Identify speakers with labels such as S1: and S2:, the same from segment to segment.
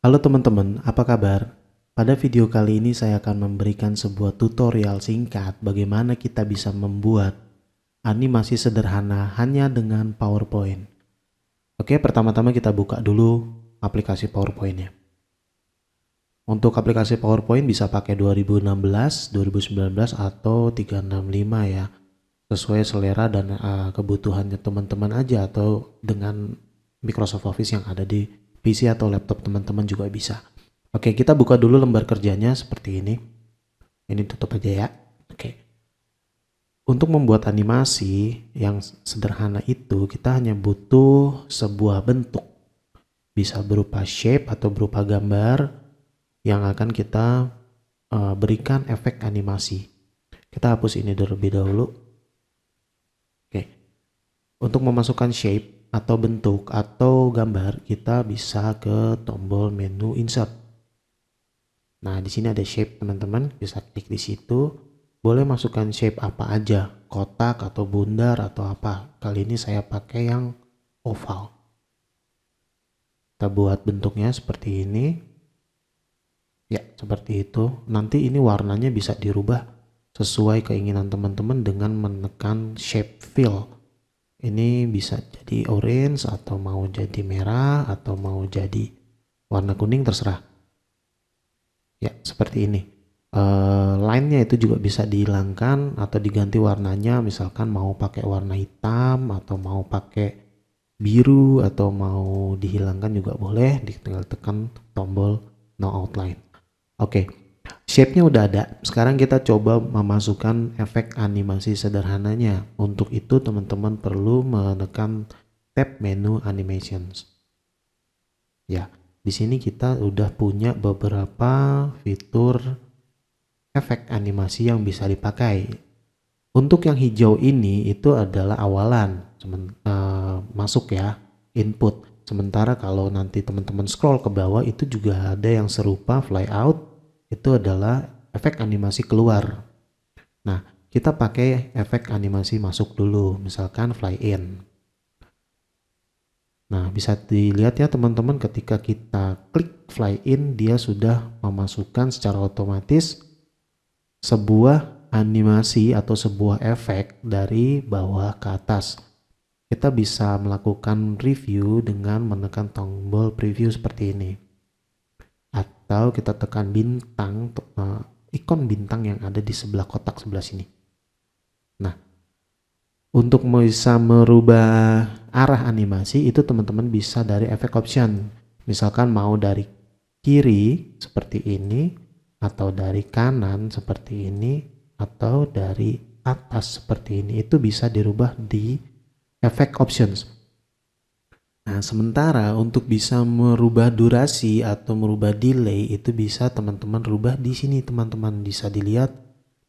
S1: Halo teman-teman, apa kabar? Pada video kali ini saya akan memberikan sebuah tutorial singkat bagaimana kita bisa membuat animasi sederhana hanya dengan PowerPoint. Oke, pertama-tama kita buka dulu aplikasi PowerPoint-nya. Untuk aplikasi PowerPoint bisa pakai 2016, 2019 atau 365 ya. Sesuai selera dan kebutuhannya teman-teman aja, atau dengan Microsoft Office yang ada di PC atau laptop teman-teman juga bisa. Oke, kita buka dulu lembar kerjanya seperti ini. Ini tutup aja ya. Oke. Untuk membuat animasi yang sederhana itu, kita hanya butuh sebuah bentuk. Bisa berupa shape atau berupa gambar yang akan kita berikan efek animasi. Kita hapus ini terlebih dahulu. Oke. Untuk memasukkan shape atau bentuk atau gambar, kita bisa ke tombol menu insert. Nah, di sini ada shape teman-teman, bisa klik di situ. Boleh masukkan shape apa aja, kotak atau bundar atau apa. Kali ini saya pakai yang oval. Kita buat bentuknya seperti ini. Ya, seperti itu. Nanti ini warnanya bisa dirubah sesuai keinginan teman-teman dengan menekan shape fill. Ini bisa jadi orange atau mau jadi merah atau mau jadi warna kuning, terserah. Ya, seperti ini. Line-nya itu juga bisa dihilangkan atau diganti warnanya, misalkan mau pakai warna hitam atau mau pakai biru atau mau dihilangkan juga boleh, tinggal tekan tombol no outline. Oke, shape-nya udah ada. Sekarang kita coba memasukkan efek animasi sederhananya. Untuk itu teman-teman perlu menekan tab menu animations. Ya, di sini kita udah punya beberapa fitur efek animasi yang bisa dipakai. Untuk yang hijau ini itu adalah awalan, masuk ya, input. Sementara kalau nanti teman-teman scroll ke bawah itu juga ada yang serupa fly out, itu adalah efek animasi keluar. Nah, kita pakai efek animasi masuk dulu, misalkan fly in. Nah, bisa dilihat ya teman-teman, ketika kita klik fly in, dia sudah memasukkan secara otomatis sebuah animasi atau sebuah efek dari bawah ke atas. Kita bisa melakukan review dengan menekan tombol preview seperti ini. Atau kita tekan bintang, ikon bintang yang ada di sebelah kotak sebelah sini. Nah, untuk bisa merubah arah animasi itu teman-teman bisa dari efek option. Misalkan mau dari kiri seperti ini, atau dari kanan seperti ini, atau dari atas seperti ini, itu bisa dirubah di efek options. Nah, sementara untuk bisa merubah durasi atau merubah delay itu bisa teman-teman rubah di sini teman-teman. Bisa dilihat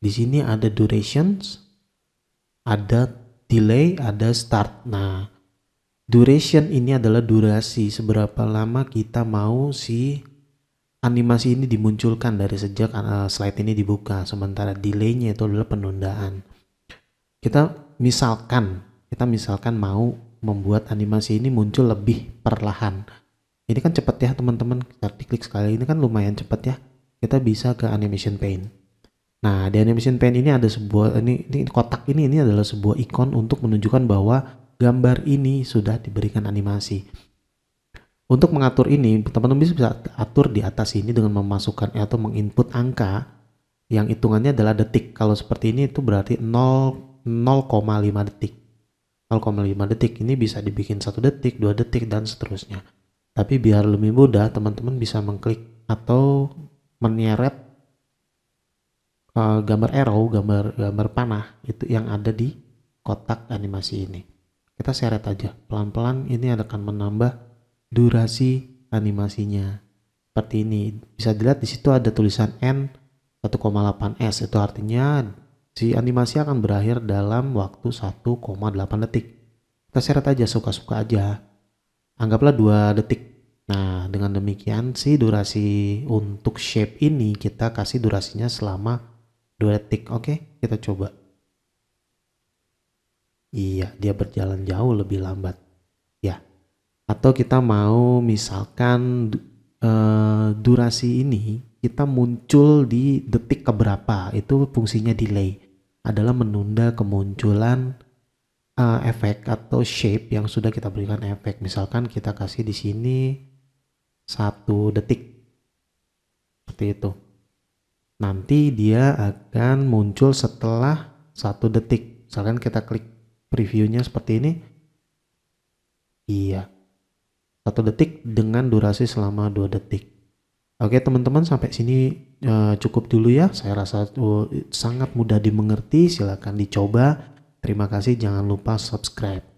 S1: di sini ada durations, ada delay, ada start. Nah, duration ini adalah durasi, seberapa lama kita mau si animasi ini dimunculkan dari sejak slide ini dibuka. Sementara delaynya itu adalah penundaan. Kita misalkan mau membuat animasi ini muncul lebih perlahan. Ini kan cepat ya teman-teman, kita klik sekali ini kan lumayan cepat ya. Kita bisa ke animation paint. Nah, di animation paint ini ada sebuah ini kotak ini adalah sebuah ikon untuk menunjukkan bahwa gambar ini sudah diberikan animasi. Untuk mengatur ini, teman-teman bisa atur di atas ini dengan memasukkan atau menginput angka yang hitungannya adalah detik. Kalau seperti ini itu berarti 0,5 detik. 0,5 detik ini bisa dibikin 1 detik, 2 detik, dan seterusnya. Tapi biar lebih mudah, teman-teman bisa mengklik atau menyeret gambar arrow, gambar panah itu yang ada di kotak animasi ini. Kita seret aja pelan-pelan, ini akan menambah durasi animasinya. Seperti ini. Bisa dilihat di situ ada tulisan N 1,8S, itu artinya si animasi akan berakhir dalam waktu 1,8 detik. Kita seret aja suka-suka aja. Anggaplah 2 detik. Nah, dengan demikian si durasi untuk shape ini kita kasih durasinya selama 2 detik. Oke, kita coba. Iya, dia berjalan jauh lebih lambat. Ya. Atau kita mau misalkan durasi ini kita muncul di detik keberapa, itu fungsinya delay, adalah menunda kemunculan efek atau shape yang sudah kita berikan efek. Misalkan kita kasih di sini 1 detik seperti itu, nanti dia akan muncul setelah 1 detik. Misalkan kita klik previewnya seperti ini, iya, 1 detik dengan durasi selama 2 detik. Oke teman-teman, sampai sini cukup dulu ya. Saya rasa sangat mudah dimengerti, silakan dicoba. Terima kasih, jangan lupa subscribe.